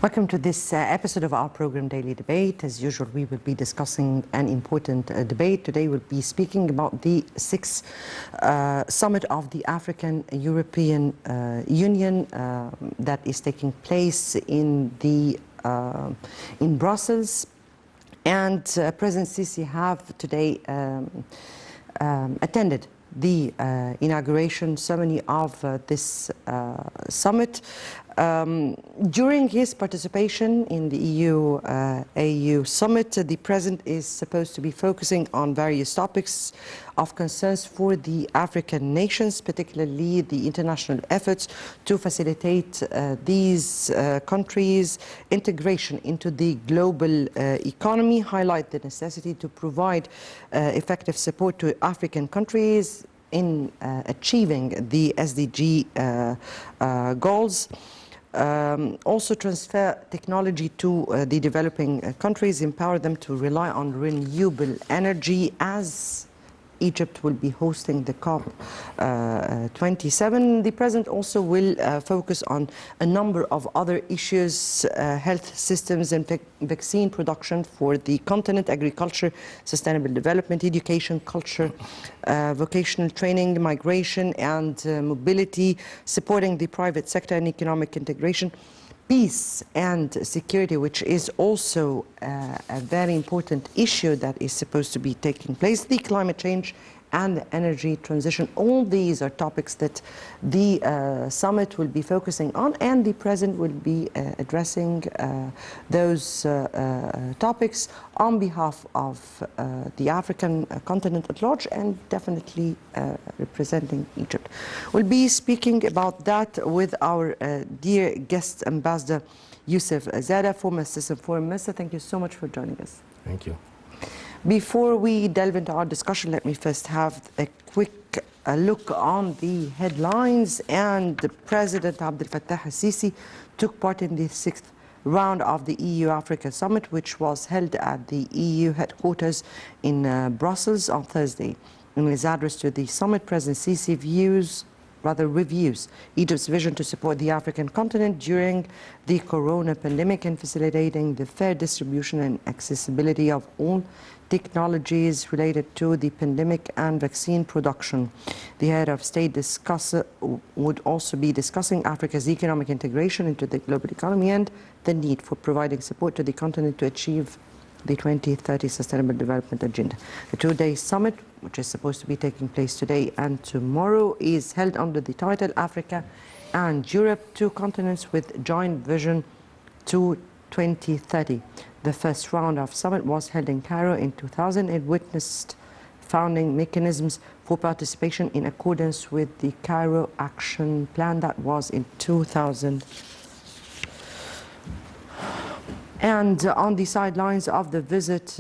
Welcome to this episode of our program Daily Debate. As usual, we will be discussing an important debate. Today we'll be speaking about the sixth summit of the African European Union that is taking place in Brussels. And President Sisi have today attended the inauguration ceremony of this summit. During his participation in the EU-AU summit, the President is supposed to be focusing on various topics of concerns for the African nations, particularly the international efforts to facilitate these countries' integration into the global economy, highlight the necessity to provide effective support to African countries in achieving the SDG goals. Also transfer technology to the developing countries, empower them to rely on renewable energy as Egypt will be hosting the COP27. The President also will focus on a number of other issues, health systems and vaccine production for the continent, agriculture, sustainable development, education, culture, vocational training, migration and mobility, supporting the private sector and economic integration, peace and security, which is also a very important issue that is supposed to be taking place, the climate change and the energy transition. All these are topics that the summit will be focusing on, and the President will be addressing those topics on behalf of the African continent at large, and definitely representing Egypt. We'll be speaking about that with our dear guest ambassador, Youssef Zada, former Assistant Foreign Minister. Thank you so much for joining us. Thank you. Before we delve into our discussion, let me first have a quick look on the headlines. And the President Abdel Fattah al-Sisi took part in the sixth round of the EU-Africa Summit, which was held at the EU headquarters in Brussels on Thursday. In his address to the summit, President Sisi reviews Egypt's vision to support the African continent during the corona pandemic and facilitating the fair distribution and accessibility of all technologies related to the pandemic and vaccine production. The head of state would also be discussing Africa's economic integration into the global economy and the need for providing support to the continent to achieve the 2030 Sustainable Development Agenda. The two-day summit, which is supposed to be taking place today and tomorrow, is held under the title Africa and Europe, Two Continents with Joint Vision to 2030. The first round of summit was held in Cairo in 2000. It witnessed founding mechanisms for participation in accordance with the Cairo Action Plan that was in 2000. And on the sidelines of the visit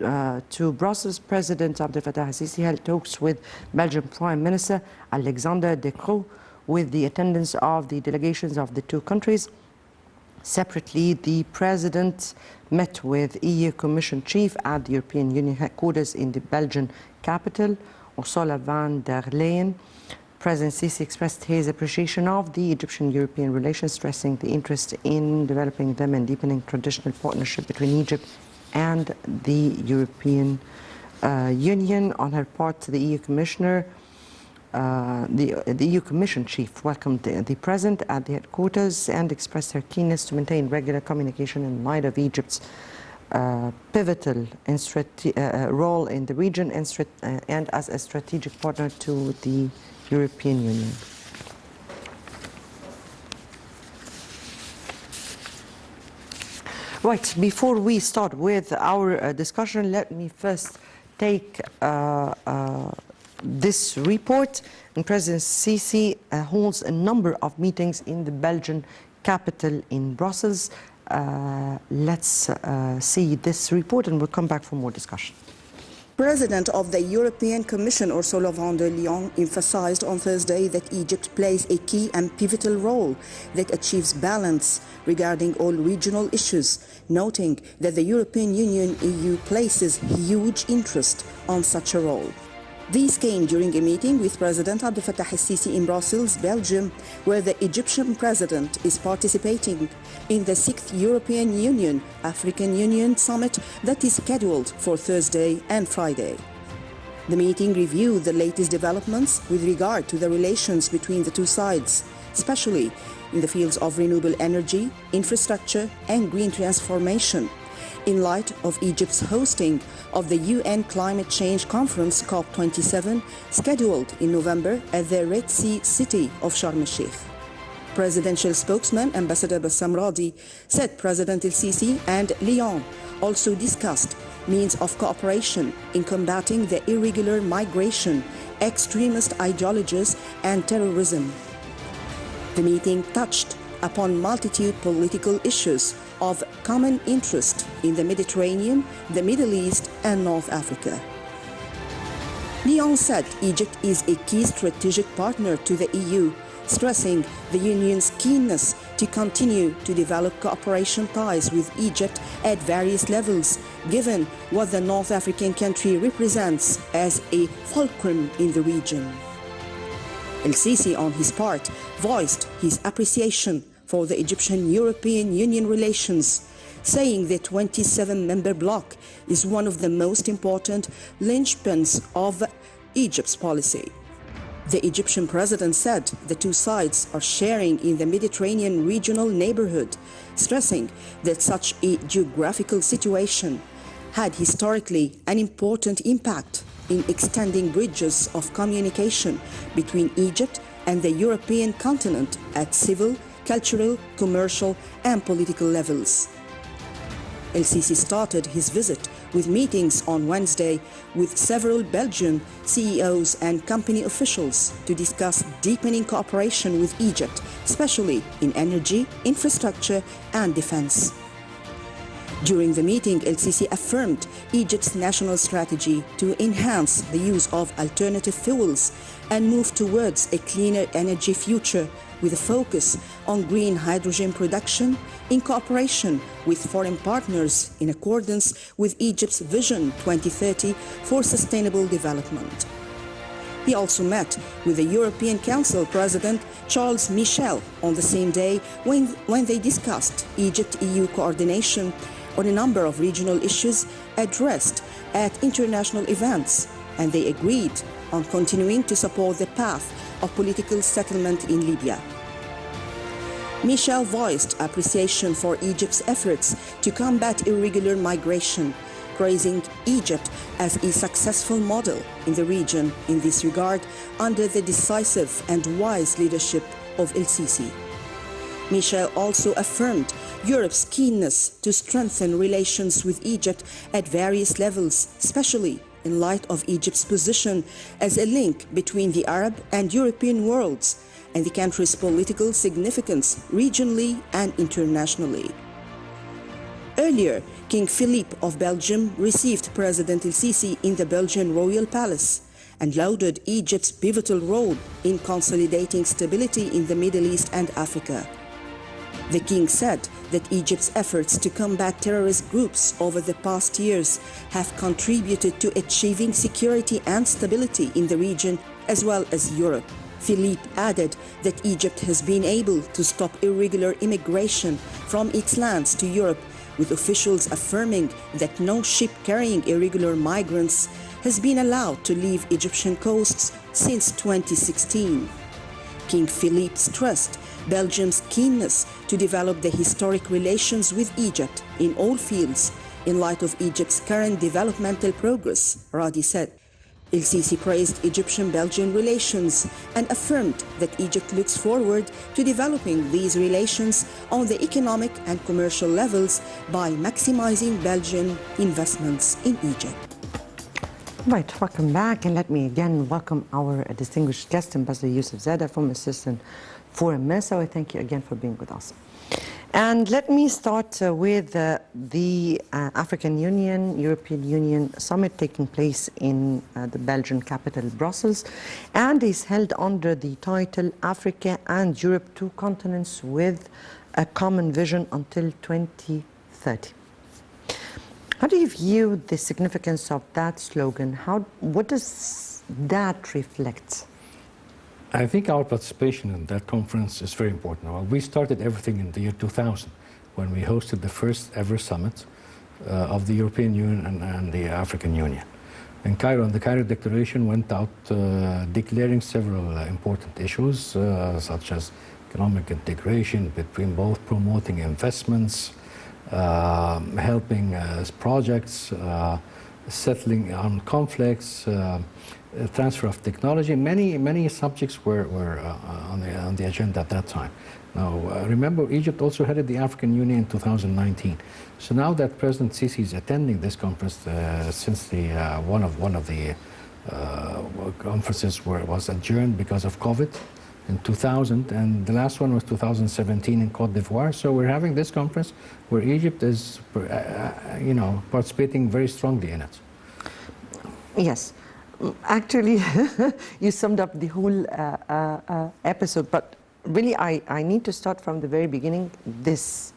to Brussels, President Abdel Fattah al-Sisi held talks with Belgian Prime Minister Alexander De Croo, with the attendance of the delegations of the two countries. Separately, the President met with EU Commission Chief at the European Union headquarters in the Belgian capital, Ursula von der Leyen. President Sisi expressed his appreciation of the Egyptian-European relations, stressing the interest in developing them and deepening traditional partnership between Egypt and the European Union. On her part, the EU Commissioner, the EU Commission Chief welcomed the President at the headquarters and expressed her keenness to maintain regular communication in light of Egypt's pivotal role in the region and as a strategic partner to the European Union. Right, before we start with our discussion, let me first take this report. And President Sisi holds a number of meetings in the Belgian capital in Brussels. Let's see this report and we'll come back for more discussion. President of the European Commission Ursula von der Leyen emphasized on Thursday that Egypt plays a key and pivotal role that achieves balance regarding all regional issues, noting that the European Union EU places huge interest on such a role. These came during a meeting with President Abdel Fattah el-Sisi in Brussels, Belgium, where the Egyptian president is participating in the 6th European Union African Union Summit that is scheduled for Thursday and Friday. The meeting reviewed the latest developments with regard to the relations between the two sides, especially in the fields of renewable energy, infrastructure, and green transformation, in light of Egypt's hosting of the UN Climate Change Conference COP27 scheduled in November at the Red Sea city of Sharm el-Sheikh. Presidential spokesman Ambassador Bassam Radi said President el-Sisi and Lyon also discussed means of cooperation in combating the irregular migration, extremist ideologies, and terrorism. The meeting touched upon multitude political issues of common interest in the Mediterranean, the Middle East, and North Africa. Lyon said Egypt is a key strategic partner to the EU, stressing the Union's keenness to continue to develop cooperation ties with Egypt at various levels, given what the North African country represents as a fulcrum in the region. El-Sisi, on his part, voiced his appreciation for the Egyptian-European Union relations, saying the 27-member bloc is one of the most important linchpins of Egypt's policy. The Egyptian president said the two sides are sharing in the Mediterranean regional neighborhood, stressing that such a geographical situation had historically an important impact in extending bridges of communication between Egypt and the European continent at civil, cultural, commercial, and political levels. El-Sisi started his visit with meetings on Wednesday with several Belgian CEOs and company officials to discuss deepening cooperation with Egypt, especially in energy, infrastructure, and defense. During the meeting, El-Sisi affirmed Egypt's national strategy to enhance the use of alternative fuels and move towards a cleaner energy future with a focus on green hydrogen production in cooperation with foreign partners in accordance with Egypt's Vision 2030 for sustainable development. He also met with the European Council President Charles Michel on the same day when they discussed Egypt-EU coordination on a number of regional issues addressed at international events, and they agreed on continuing to support the path of political settlement in Libya. Michel voiced appreciation for Egypt's efforts to combat irregular migration, praising Egypt as a successful model in the region in this regard under the decisive and wise leadership of El-Sisi. Michel also affirmed Europe's keenness to strengthen relations with Egypt at various levels, especially in light of Egypt's position as a link between the Arab and European worlds and the country's political significance regionally and internationally. Earlier, King Philippe of Belgium received President El-Sisi in the Belgian Royal Palace and lauded Egypt's pivotal role in consolidating stability in the Middle East and Africa. The king said that Egypt's efforts to combat terrorist groups over the past years have contributed to achieving security and stability in the region as well as Europe. Philippe added that Egypt has been able to stop irregular immigration from its lands to Europe, with officials affirming that no ship carrying irregular migrants has been allowed to leave Egyptian coasts since 2016. King Philippe stressed Belgium's keenness to develop the historic relations with Egypt in all fields in light of Egypt's current developmental progress, Radi said. El-Sisi praised Egyptian-Belgian relations and affirmed that Egypt looks forward to developing these relations on the economic and commercial levels by maximizing Belgian investments in Egypt. Right, welcome back, and let me again welcome our distinguished guest, Ambassador Youssef Zada, former Assistant Foreign Minister. I thank you again for being with us. And let me start with the African Union, European Union summit taking place in the Belgian capital, Brussels, and is held under the title Africa and Europe, Two Continents with a Common Vision until 2030. How do you view the significance of that slogan? What does that reflect? I think our participation in that conference is very important. Well, we started everything in the year 2000 when we hosted the first ever summit of the European Union and the African Union. In Cairo, and the Cairo Declaration went out declaring several important issues such as economic integration between both, promoting investments, helping projects, settling on conflicts, transfer of technology. Many subjects were on the agenda at that time. Now, remember, Egypt also headed the African Union in 2019. So now that President Sisi is attending this conference, since the one of the conferences was adjourned because of COVID in 2000, and the last one was 2017 in Cote d'Ivoire. So we're having this conference where Egypt is, participating very strongly in it. Yes. Actually, you summed up the whole episode, but really I need to start from the very beginning. This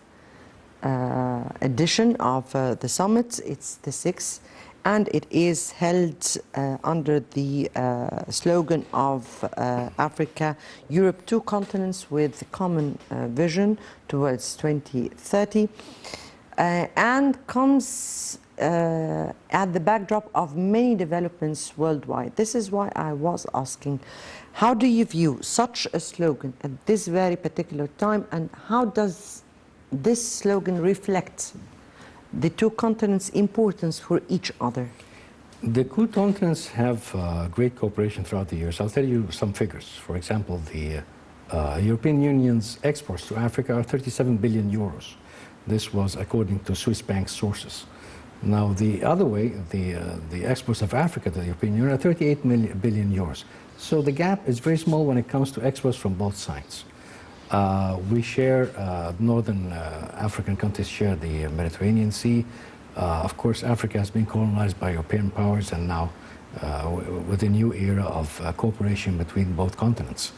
edition of the summit, it's the 6th, and it is held under the slogan of Africa, Europe, two continents with common vision towards 2030, and comes at the backdrop of many developments worldwide. This is why I was asking, how do you view such a slogan at this very particular time, and how does this slogan reflect the two continents' importance for each other? The two continents have great cooperation throughout the years. I'll tell you some figures. For example, the European Union's exports to Africa are 37 billion euros. This was according to Swiss bank sources. Now, the other way, the exports of Africa to the European Union are 38 billion euros. So the gap is very small when it comes to exports from both sides. We share, northern African countries share the Mediterranean Sea. Of course, Africa has been colonized by European powers, and now with a new era of cooperation between both continents.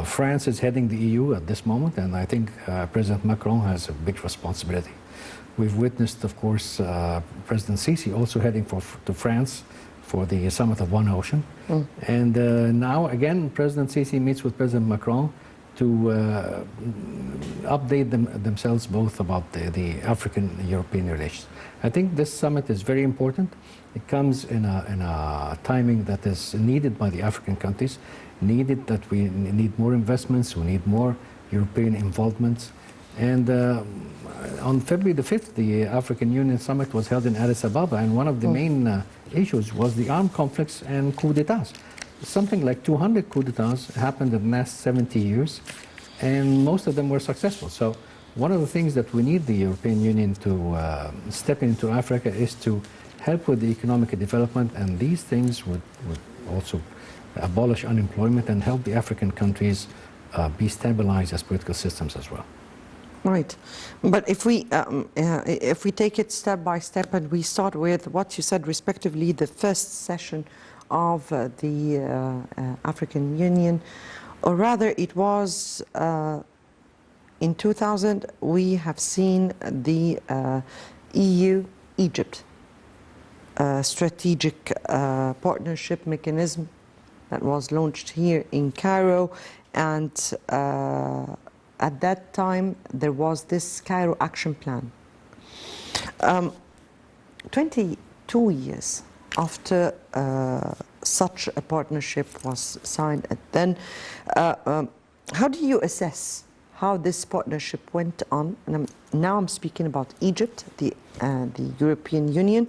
France is heading the EU at this moment, and I think President Macron has a big responsibility. We've witnessed, of course, President Sisi also heading to France for the summit of One Ocean. And now, again, President Sisi meets with President Macron to update themselves both about the African-European relations. I think this summit is very important. It comes in a timing that is needed by the African countries, needed that we need more investments, we need more European involvement. And on February the 5th, the African Union Summit was held in Addis Ababa, and one of the main issues was the armed conflicts and coups d'etats. Something like 200 coups d'etats happened in the last 70 years, and most of them were successful. So one of the things that we need the European Union to step into Africa is to help with the economic development, and these things would also abolish unemployment and help the African countries be stabilized as political systems as well. Right, but if we take it step by step and we start with what you said respectively, the first session of the African Union, or rather it was in 2000 we have seen the EU-Egypt strategic partnership mechanism that was launched here in Cairo, and at that time, there was this Cairo Action Plan. 22 years after such a partnership was signed, then how do you assess how this partnership went on? And now I'm speaking about Egypt, the European Union,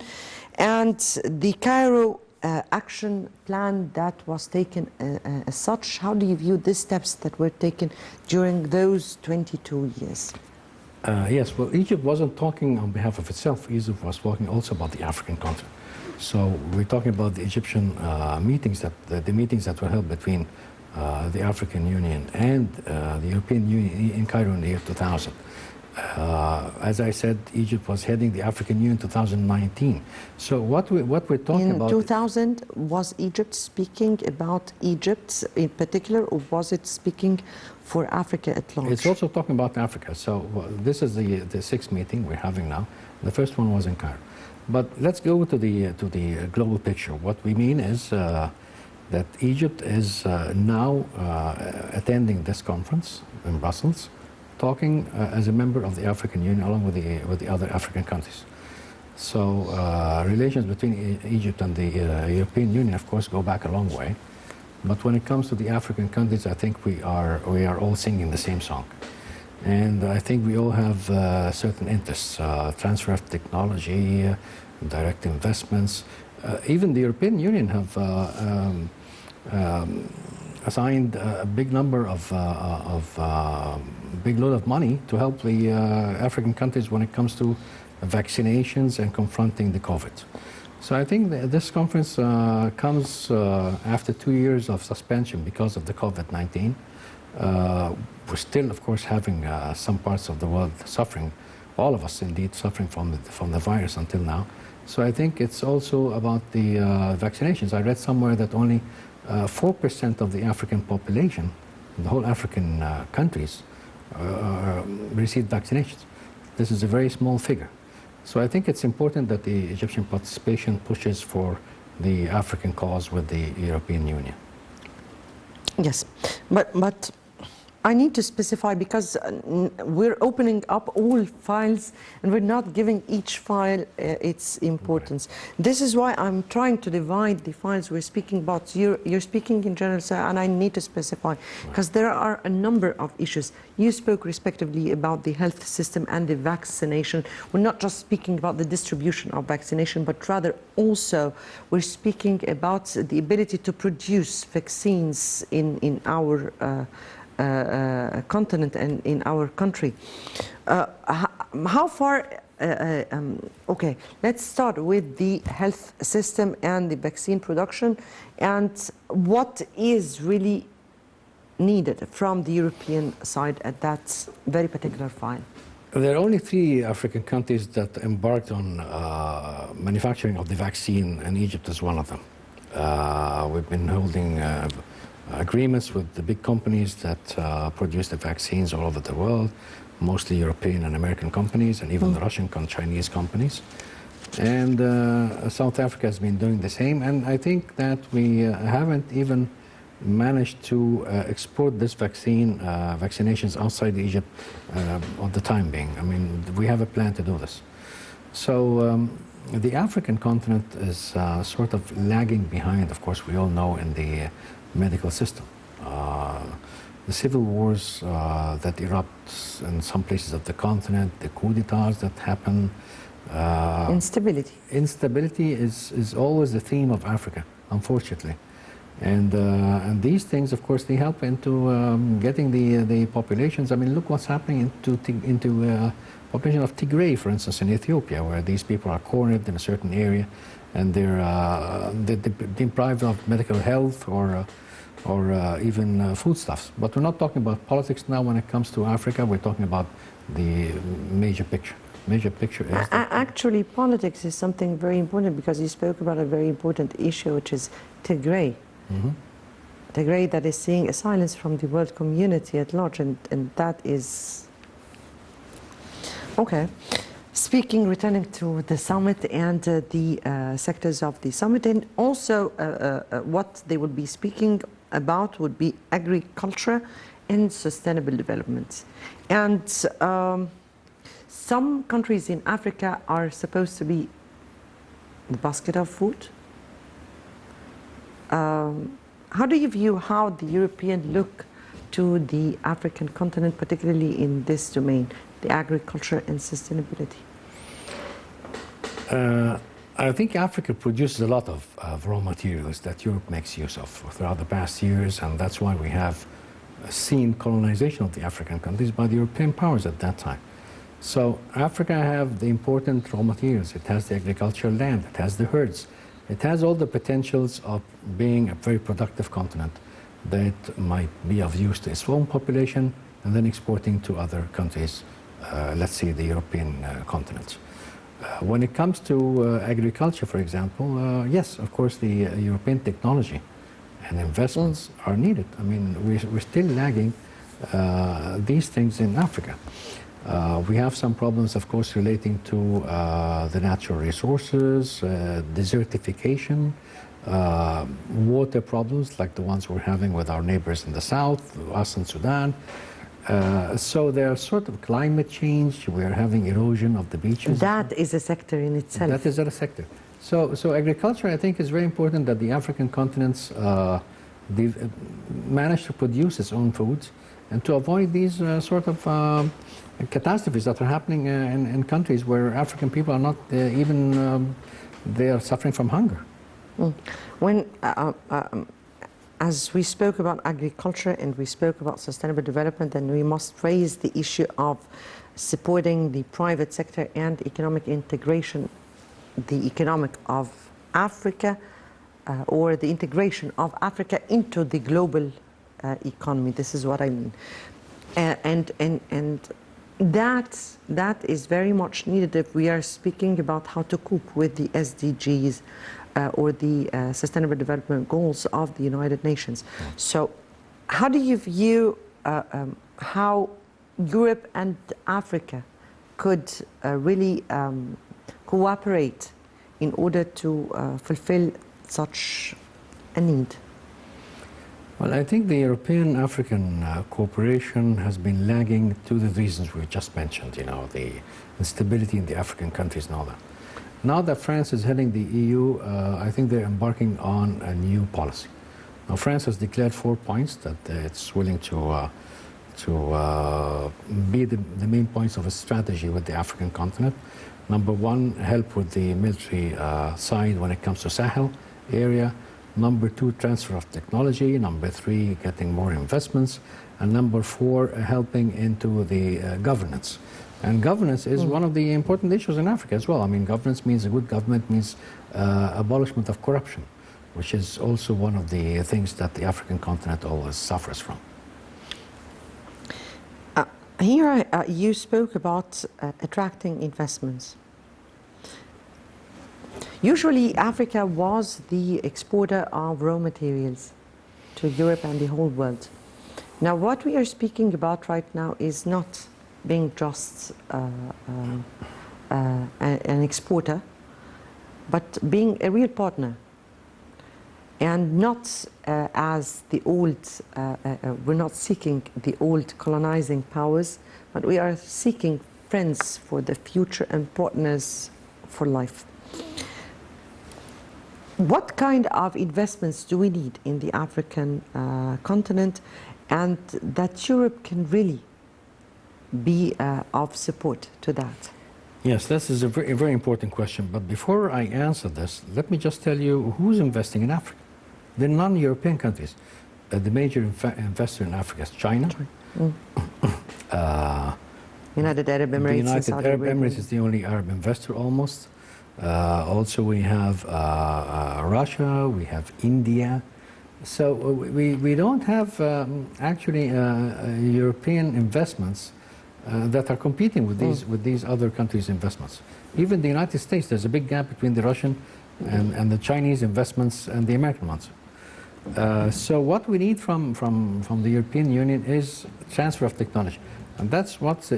and the Cairo action plan that was taken as such. How do you view these steps that were taken during those 22 years? Yes, well, Egypt wasn't talking on behalf of itself. Egypt was talking also about the African continent. So we're talking about the Egyptian meetings, the meetings that were held between the African Union and the European Union in Cairo in the year 2000. As I said, Egypt was heading the African Union in 2019. So what we're talking about... In 2000, was Egypt speaking about Egypt in particular, or was it speaking for Africa at large? It's also talking about Africa. So this is the sixth meeting we're having now. The first one was in Cairo. But let's go to the global picture. What we mean is that Egypt is now attending this conference in Brussels, talking as a member of the African Union along with the other African countries. So relations between Egypt and the European Union, of course, go back a long way. But when it comes to the African countries, I think we are all singing the same song. And I think we all have certain interests, transfer of technology, direct investments. Even the European Union have assigned a big number big load of money to help the African countries when it comes to vaccinations and confronting the COVID. So I think this conference comes after 2 years of suspension because of the COVID-19. We're still, of course, having some parts of the world suffering, all of us indeed suffering from the virus until now. So I think it's also about the vaccinations. I read somewhere that only 4% of the African population, the whole African countries, received vaccinations. This is a very small figure. So I think it's important that the Egyptian participation pushes for the African cause with the European Union. Yes, but I need to specify, because we're opening up all files and we're not giving each file its importance. Right. This is why I'm trying to divide the files we're speaking about. You're speaking in general, sir, and I need to specify, because there are a number of issues. You spoke respectively about the health system and the vaccination. We're not just speaking about the distribution of vaccination, but rather also we're speaking about the ability to produce vaccines in our continent and in our country. How far, okay, let's start with the health system and the vaccine production, and what is really needed from the European side at that very particular file. There are only 3 African countries that embarked on manufacturing of the vaccine, and Egypt is one of them. We've been holding agreements with the big companies that produce the vaccines all over the world, mostly European and American companies, and even the Russian and Chinese companies. And South Africa has been doing the same, and I think that we haven't even managed to export this vaccinations outside Egypt at the time being. I mean, we have a plan to do this. So the African continent is sort of lagging behind, of course, we all know, in the medical system. The civil wars that erupt in some places of the continent, the coup d'etats that happen. Instability. Instability is always the theme of Africa, unfortunately. And these things, of course, they help into getting the populations. I mean, look what's happening into population of Tigray, for instance, in Ethiopia, where these people are cornered in a certain area, and they're deprived of medical health or even foodstuffs. But we're not talking about politics now when it comes to Africa. We're talking about the major picture. Major picture is actually, politics is something very important, because you spoke about a very important issue, which is Tigray. Tigray that is seeing a silence from the world community at large, and that is okay. Returning to the summit and the sectors of the summit, and also what they will be speaking about would be agriculture and sustainable development. And some countries in Africa are supposed to be the basket of food. How do you view how the European look to the African continent, particularly in this domain, the agriculture and sustainability? I think Africa produces a lot of raw materials that Europe makes use of throughout the past years, and that's why we have seen colonization of the African countries by the European powers at that time. So Africa have the important raw materials. It has the agricultural land, it has the herds, it has all the potentials of being a very productive continent that might be of use to its own population and then exporting to other countries, let's say the European continent. When it comes to agriculture, for example, yes, of course, the European technology and investments are needed. I mean, we're still lagging these things in Africa. We have some problems, of course, relating to the natural resources, desertification, water problems like the ones we're having with our neighbors in the south, us in Sudan. So there are sort of climate change, we're having erosion of the beaches. That is a sector in itself. That is a sector. So agriculture, I think, is very important that the African continents manage to produce its own foods and to avoid these sort of catastrophes that are happening in countries where African people are not they are suffering from hunger. When, as we spoke about agriculture and we spoke about sustainable development, then we must raise the issue of supporting the private sector and economic integration, the economic of Africa, or the integration of Africa into the global economy. This is what I mean. And that is very much needed if we are speaking about how to cope with the SDGs or the Sustainable Development Goals of the United Nations. So how do you view how Europe and Africa could really cooperate in order to fulfill such a need? Well, I think the European-African cooperation has been lagging to the reasons we just mentioned, you know, the instability in the African countries and all that. Now that France is heading the EU, I think they're embarking on a new policy. Now, France has declared 4 points that it's willing to be the main points of a strategy with the African continent. Number 1, help with the military side when it comes to Sahel area. Number 2, transfer of technology. Number 3, getting more investments. And number 4, helping into the governance. And governance is one of the important issues in Africa as well. I mean, governance means a good government means abolishment of corruption, which is also one of the things that the African continent always suffers from. Here you spoke about attracting investments. Usually Africa was the exporter of raw materials to Europe and the whole world. Now what we are speaking about right now is not being just an exporter, but being a real partner. And not as the old, we're not seeking the old colonizing powers, but we are seeking friends for the future and partners for life. What kind of investments do we need in the African continent, and that Europe can really be of support to that? Yes, this is a very important question. But before I answer this, let me just tell you who's investing in Africa. The non-European countries. The major investor in Africa is China. United Arab Emirates. The United Arab Emirates is the only Arab investor almost. Also we have Russia, we have India. So we don't have actually European investments that are competing with these other countries' investments. Even the United States, there's a big gap between the Russian and the Chinese investments and the American ones. So what we need from the European Union is transfer of technology. And that's what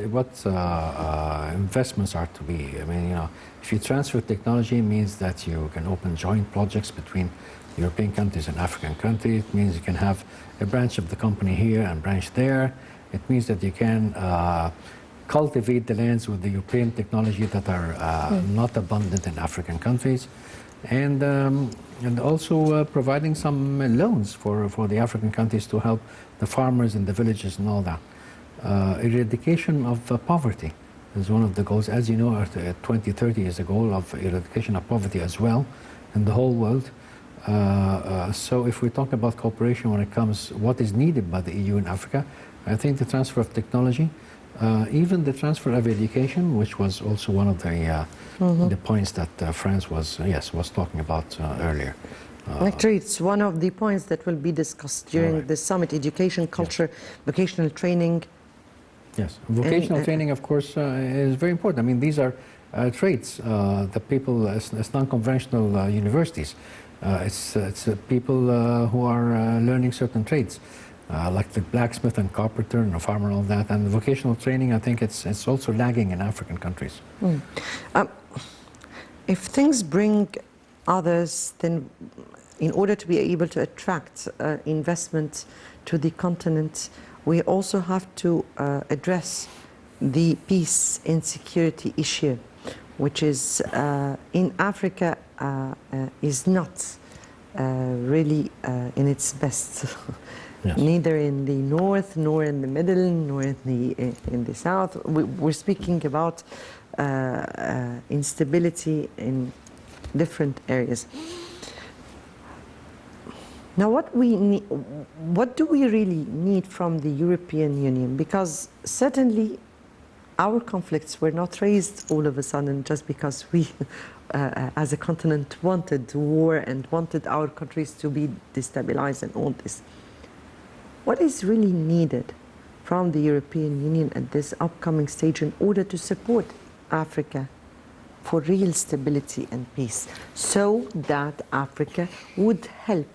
investments are to be. I mean, you know, if you transfer technology, it means that you can open joint projects between European countries and African countries. It means you can have a branch of the company here and branch there. It means that you can cultivate the lands with the European technology that are not abundant in African countries. And also providing some loans for the African countries to help the farmers in the villages and all that. Eradication of poverty is one of the goals. As you know, 2030 is a goal of eradication of poverty as well in the whole world. So if we talk about cooperation when it comes what is needed by the EU in Africa, I think the transfer of technology, even the transfer of education, which was also one of the points that France was talking about earlier. Actually, it's one of the points that will be discussed during the summit: education, culture, vocational training. Yes, vocational training, of course, is very important. I mean, these are trades that people, it's non-conventional universities. It's people who are learning certain trades, like the blacksmith and carpenter and a farmer and all that. And vocational training, I think it's also lagging in African countries. If things bring others, then in order to be able to attract investment to the continent, we also have to address the peace and security issue, which is in Africa is not really in its best. Yes. Neither in the north, nor in the middle, nor in the south. We're speaking about instability in different areas. Now, what do we really need from the European Union? Because certainly our conflicts were not raised all of a sudden just because we, as a continent, wanted war and wanted our countries to be destabilized and all this. What is really needed from the European Union at this upcoming stage in order to support Africa for real stability and peace, so that Africa would help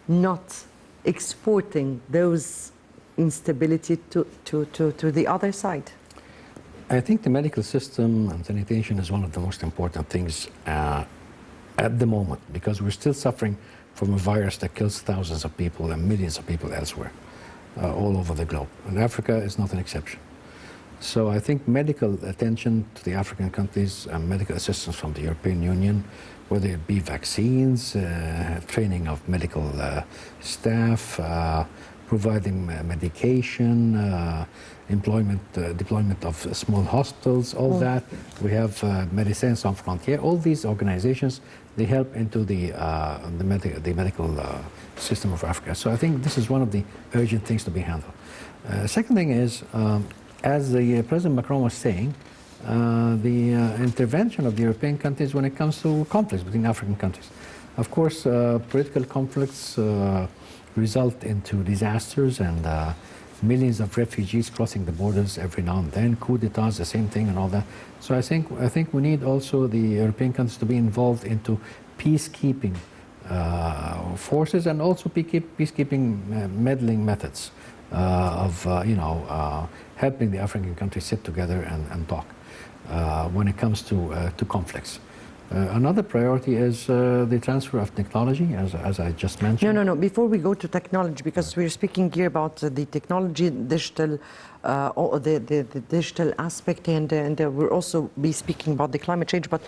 not exporting those instability to the other side? I think the medical system and sanitation is one of the most important things at the moment, because we're still suffering from a virus that kills thousands of people and millions of people elsewhere, all over the globe. And Africa is not an exception. So I think medical attention to the African countries and medical assistance from the European Union, whether it be vaccines, training of medical staff, providing medication, deployment of small hospitals, all that. We have Médecins Sans Frontières. All these organizations, they help into the medical system of Africa. So I think this is one of the urgent things to be handled. Second thing is, as the President Macron was saying, the intervention of the European countries when it comes to conflicts between African countries. Of course, political conflicts result into disasters and millions of refugees crossing the borders every now and then. Coup d'etats, the same thing, and all that. So I think we need also the European countries to be involved into peacekeeping forces and also peacekeeping meddling methods of helping the African countries sit together and talk when it comes to conflicts. Another priority is the transfer of technology, as I just mentioned. No. Before we go to technology, because we're speaking here about the technology, digital, the digital aspect, and we'll also be speaking about the climate change. But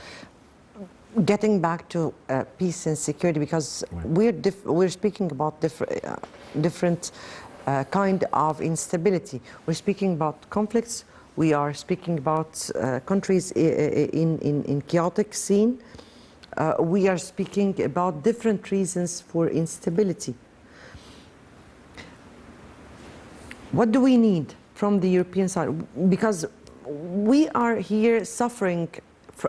getting back to peace and security, because we're speaking about different kind of instability. We're speaking about conflicts. We are speaking about countries in chaotic scene. We are speaking about different reasons for instability. What do we need from the European side? Because we are here suffering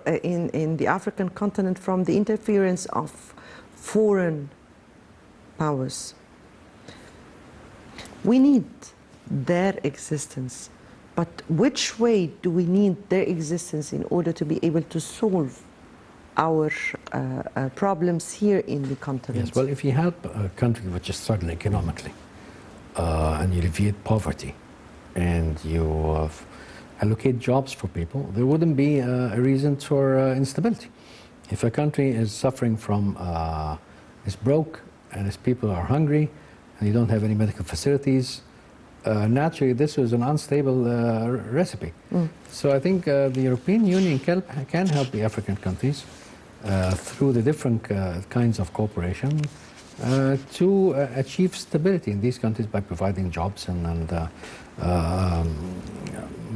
in the African continent from the interference of foreign powers. We need their existence. But which way do we need their existence in order to be able to solve our problems here in the continent? Yes, well, if you help a country which is struggling economically and you alleviate poverty and you allocate jobs for people, there wouldn't be a reason for instability. If a country is suffering from, is broke and its people are hungry and you don't have any medical facilities, naturally, this is an unstable recipe. So I think the European Union can help the African countries through the different kinds of cooperation to achieve stability in these countries by providing jobs and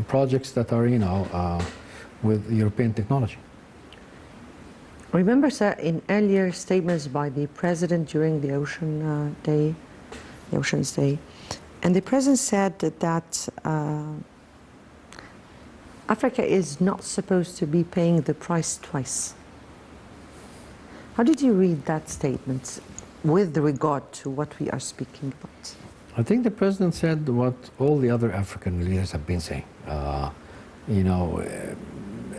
projects that are, with European technology. Remember, sir, in earlier statements by the President during the Oceans Day, and the President said that Africa is not supposed to be paying the price twice. How did you read that statement with regard to what we are speaking about? I think the President said what all the other African leaders have been saying.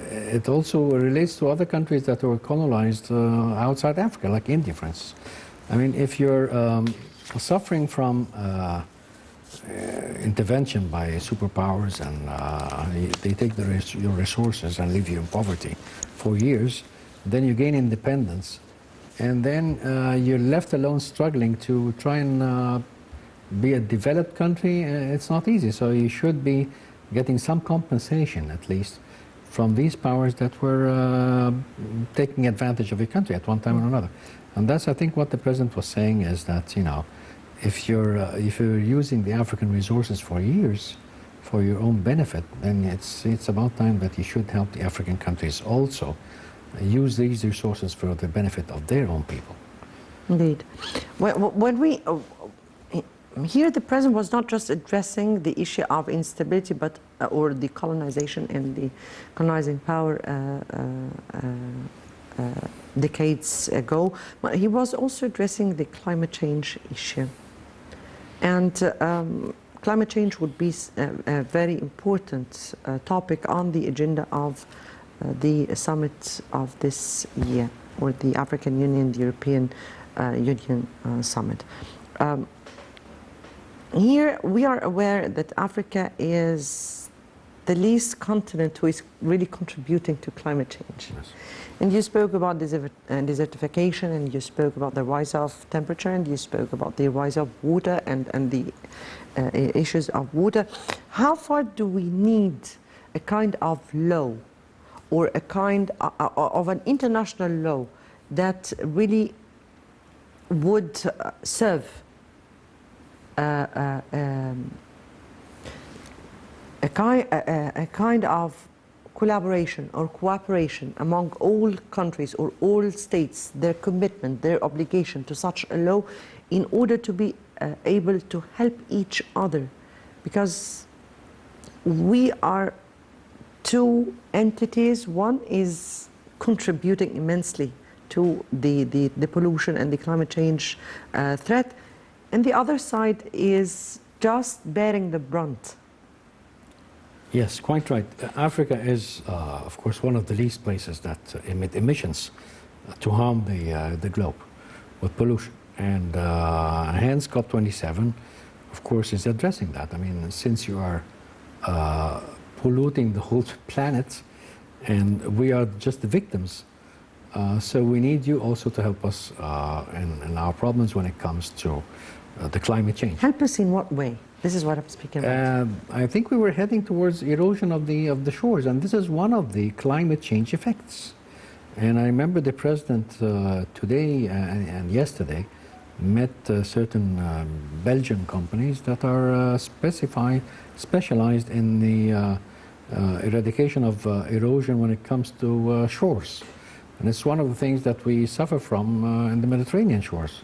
It also relates to other countries that were colonized outside Africa, like India, for instance. I mean, if you're suffering from intervention by superpowers and they take your resources and leave you in poverty for years, then you gain independence and then you're left alone struggling to try and be a developed country. It's not easy, so you should be getting some compensation at least from these powers that were taking advantage of your country at one time or another. And that's, I think, what the president was saying, is that, you know, if you're using the African resources for years for your own benefit, then it's about time that you should help the African countries also use these resources for the benefit of their own people. Indeed. When we here, the president was not just addressing the issue of instability, but or the colonization and the colonizing power decades ago, but he was also addressing the climate change issue. And climate change would be a very important topic on the agenda of the summit of this year, or the African Union, the European Union summit. Here we are aware that Africa is the least continent who is really contributing to climate change. Yes. And you spoke about desertification, and you spoke about the rise of temperature, and you spoke about the rise of water and the issues of water. How far do we need a kind of law, or a kind of an international law that really would serve a kind of collaboration or cooperation among all countries or all states, their commitment, their obligation to such a law, in order to be able to help each other? Because we are two entities. One is contributing immensely to the pollution and the climate change threat, and the other side is just bearing the brunt. Yes, quite right. Africa is, of course, one of the least places that emit emissions to harm the globe with pollution. And hence COP27, of course, is addressing that. I mean, since you are polluting the whole planet, and we are just the victims, so we need you also to help us in our problems when it comes to the climate change. Help us in what way? This is what I'm speaking about. I think we were heading towards erosion of the shores, and this is one of the climate change effects. And I remember the president today and yesterday met certain Belgian companies that are specialized in the eradication of erosion when it comes to shores. And it's one of the things that we suffer from in the Mediterranean shores.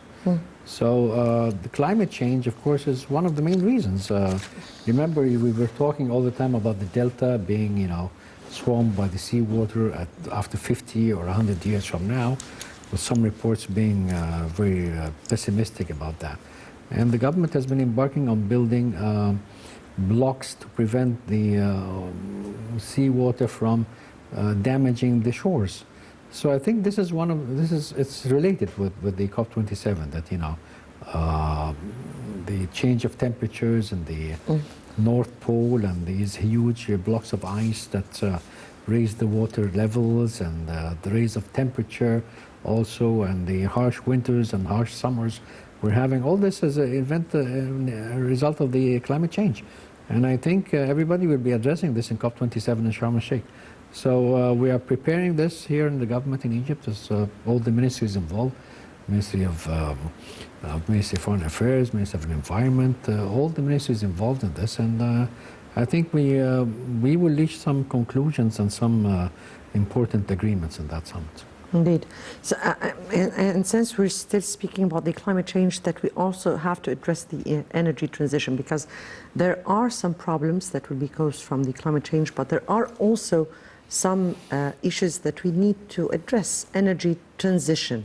So the climate change, of course, is one of the main reasons. Remember, we were talking all the time about the delta being, you know, swarmed by the seawater after 50 or 100 years from now, with some reports being very pessimistic about that. And the government has been embarking on building blocks to prevent the seawater from damaging the shores. So I think this is it's related with the COP27, that, you know, the change of temperatures in the North Pole, and these huge blocks of ice that raise the water levels, and the rise of temperature also, and the harsh winters and harsh summers we're having. All this is a result of the climate change. And I think everybody will be addressing this in COP27 in Sharm el-Sheikh. So we are preparing this here in the government in Egypt, as all the ministries involved, Ministry of Foreign Affairs, Ministry of Environment, all the ministries involved in this. And I think we will reach some conclusions and some important agreements in that summit. Indeed. So, and since we're still speaking about the climate change, that we also have to address the energy transition, because there are some problems that will be caused from the climate change, but there are also some issues that we need to address. Energy transition.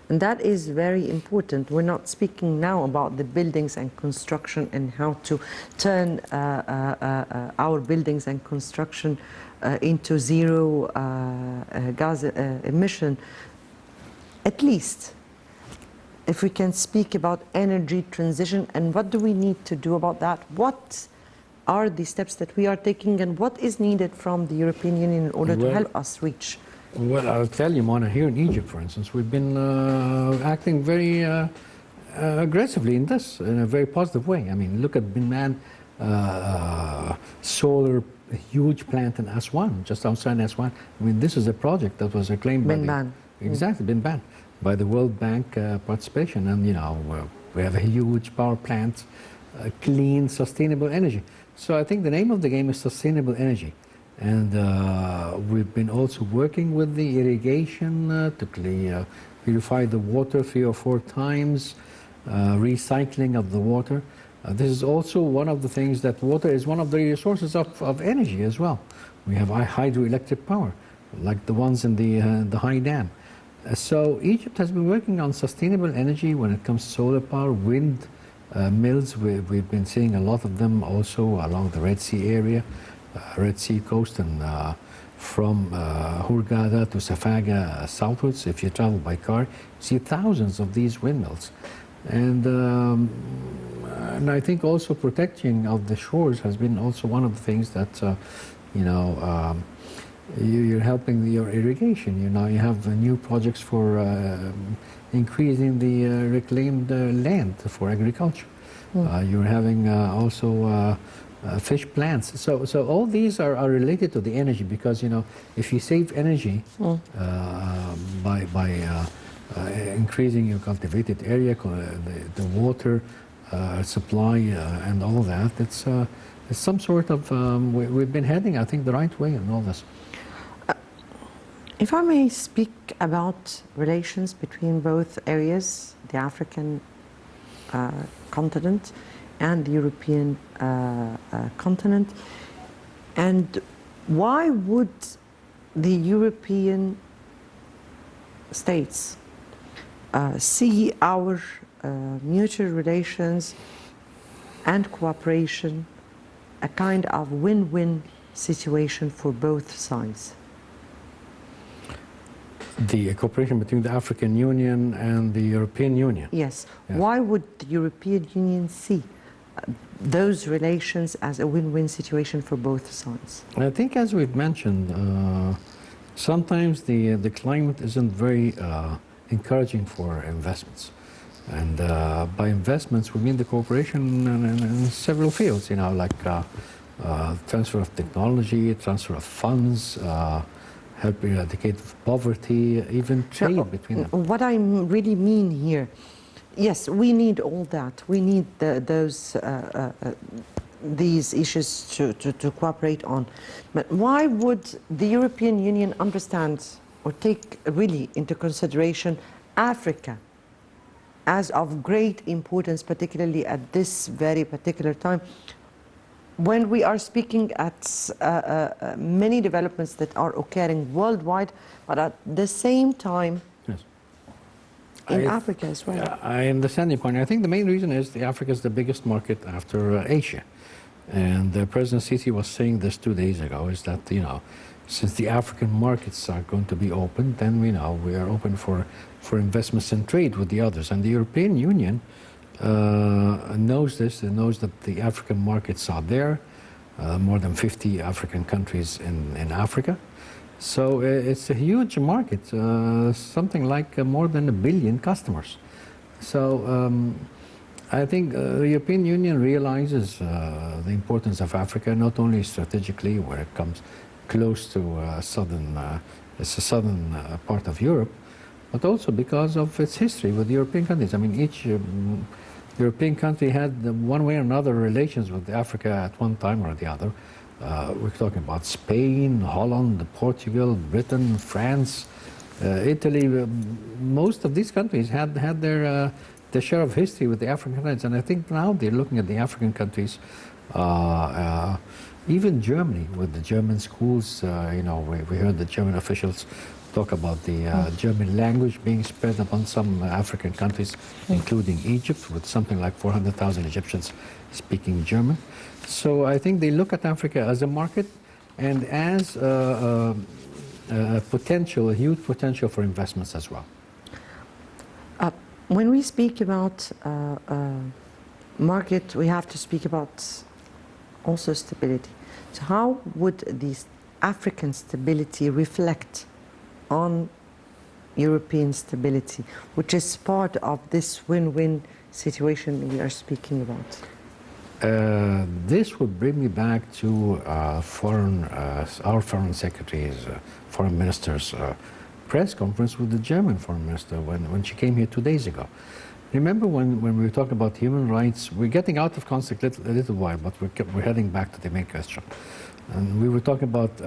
And that is very important. We're not speaking now about the buildings and construction and how to turn our buildings and construction into zero gas emission. At least, if we can speak about energy transition, and what do we need to do about that? What are the steps that we are taking, and what is needed from the European Union in order to help us reach Well, I'll tell you, Mona, here in Egypt, for instance, we've been acting very aggressively in this, in a very positive way. I mean, look at Bin Man solar, huge plant in Aswan, just outside Aswan. I mean, this is a project that was acclaimed by Bin Man. Exactly, Bin Man, by the World Bank participation. And, you know, we have a huge power plant, clean, sustainable energy. So I think the name of the game is sustainable energy. And we've been also working with the irrigation to purify the water 3 or 4 times, recycling of the water. This is also one of the things that water is one of the resources of energy as well. We have hydroelectric power, like the ones in the high dam. So Egypt has been working on sustainable energy when it comes to solar power, wind mills. We've been seeing a lot of them also along the Red Sea area. Red Sea coast, and from Hurghada to Safaga southwards, if you travel by car, you see thousands of these windmills. And I think also protecting of the shores has been also one of the things that, you know, you're helping your irrigation. You know, you have new projects for increasing the reclaimed land for agriculture. You're having also fish plants. So all these are related to the energy, because, you know, if you save energy by increasing your cultivated area, the water supply and all that, it's some sort of, we've been heading, I think, the right way in all this. If I may speak about relations between both areas, the African continent and the European continent, and why would the European states see our mutual relations and cooperation a kind of win-win situation for both sides? The cooperation between the African Union and the European Union? Yes. Yes. Why would the European Union see those relations as a win-win situation for both sides? I think, as we've mentioned, sometimes the climate isn't very encouraging for investments. And by investments, we mean the cooperation in several fields, you know, like transfer of technology, transfer of funds, help eradicate poverty, even trade between them. What I really mean here, yes, we need all that. We need these issues to cooperate on. But why would the European Union understand or take really into consideration Africa as of great importance, particularly at this very particular time, when we are speaking at many developments that are occurring worldwide, but at the same time Yes. in Africa as well? I understand your point. I think the main reason is Africa is the biggest market after Asia. And President Sisi was saying this 2 days ago, is that, you know, since the African markets are going to be open, then we know we are open for investments and trade with the others. And the European Union knows this. It knows that the African markets are there, more than 50 African countries in Africa. So it's a huge market, something like more than 1 billion customers. So I think the European Union realizes the importance of Africa, not only strategically, where it comes close to it's the southern part of Europe, but also because of its history with European countries. I mean, each European country had one way or another relations with Africa at one time or the other. We're talking about Spain, Holland, Portugal, Britain, France, Italy. Most of these countries had their share of history with the African countries, and I think now they're looking at the African countries. Even Germany, with the German schools, you know, we heard the German officials talk about the German language being spread upon some African countries, including Egypt, with something like 400,000 Egyptians speaking German. So I think they look at Africa as a market and as a huge potential for investments as well. When we speak about market, we have to speak about also stability. So how would this African stability reflect on European stability, which is part of this win-win situation we are speaking about? This would bring me back to our foreign secretary's, foreign minister's press conference with the German foreign minister when she came here 2 days ago. Remember when we were talking about human rights, we're getting out of context a little while, but we're heading back to the main question. And we were talking about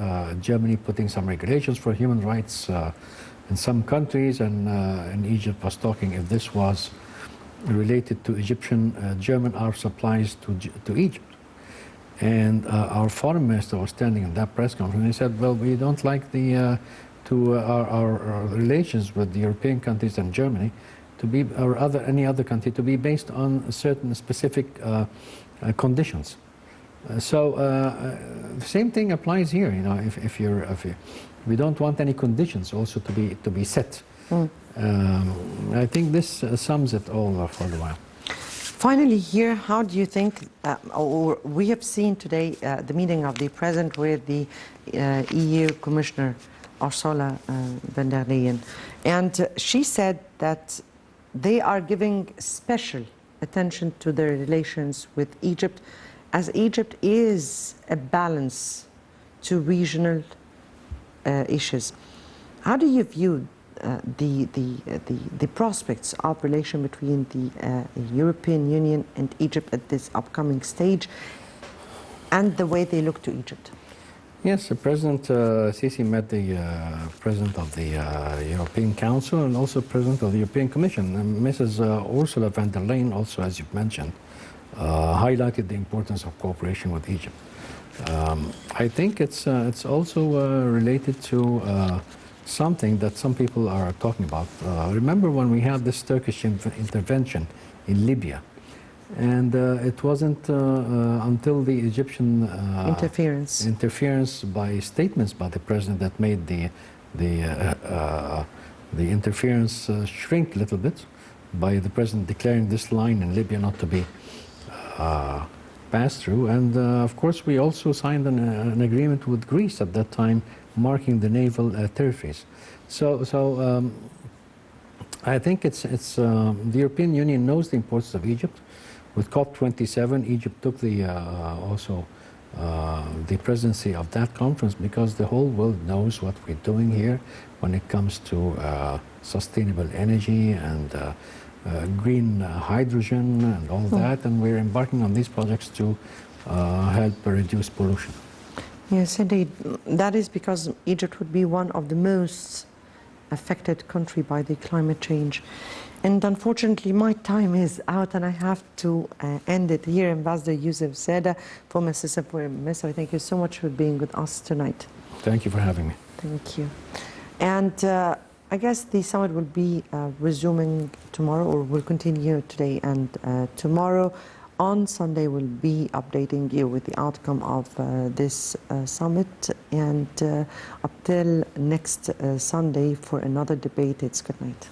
Germany putting some regulations for human rights in some countries, and Egypt was talking if this was related to German arms supplies to Egypt. And our foreign minister was standing in that press conference and he said, well, we don't like our relations with the European countries and Germany to be, or any other country, to be based on certain specific conditions. So the same thing applies here. You know, if we don't want any conditions also to be set. I think this sums it all for a while. Finally, here, how do you think, or we have seen today the meeting of the President with the EU Commissioner Ursula von der Leyen, and she said that they are giving special attention to their relations with Egypt, as Egypt is a balance to regional issues. How do you view the prospects of relation between the European Union and Egypt at this upcoming stage, and the way they look to Egypt? Yes, President Sisi met the President of the European Council and also President of the European Commission. And Mrs. Ursula von der Leyen also, as you've mentioned, highlighted the importance of cooperation with Egypt. I think it's also related to something that some people are talking about. Remember when we had this Turkish intervention in Libya, and it wasn't until the Egyptian interference by statements by the president that made the interference shrink a little bit, by the president declaring this line in Libya not to be passed through. And of course we also signed an agreement with Greece at that time, marking the naval territories. So I think the European Union knows the importance of Egypt. With COP27, Egypt took also the presidency of that conference, because the whole world knows what we're doing here when it comes to sustainable energy and green hydrogen and all that, and we're embarking on these projects to help reduce pollution. Yes, indeed. That is because Egypt would be one of the most affected country by the climate change. And unfortunately, my time is out, and I have to end it here. Ambassador Youssef Zada, former Assistant Foreign Minister, thank you so much for being with us tonight. Thank you for having me. Thank you. And I guess the summit will be resuming tomorrow, or will continue today and tomorrow. On Sunday, we'll be updating you with the outcome of this summit. And up till next Sunday for another debate, it's good night.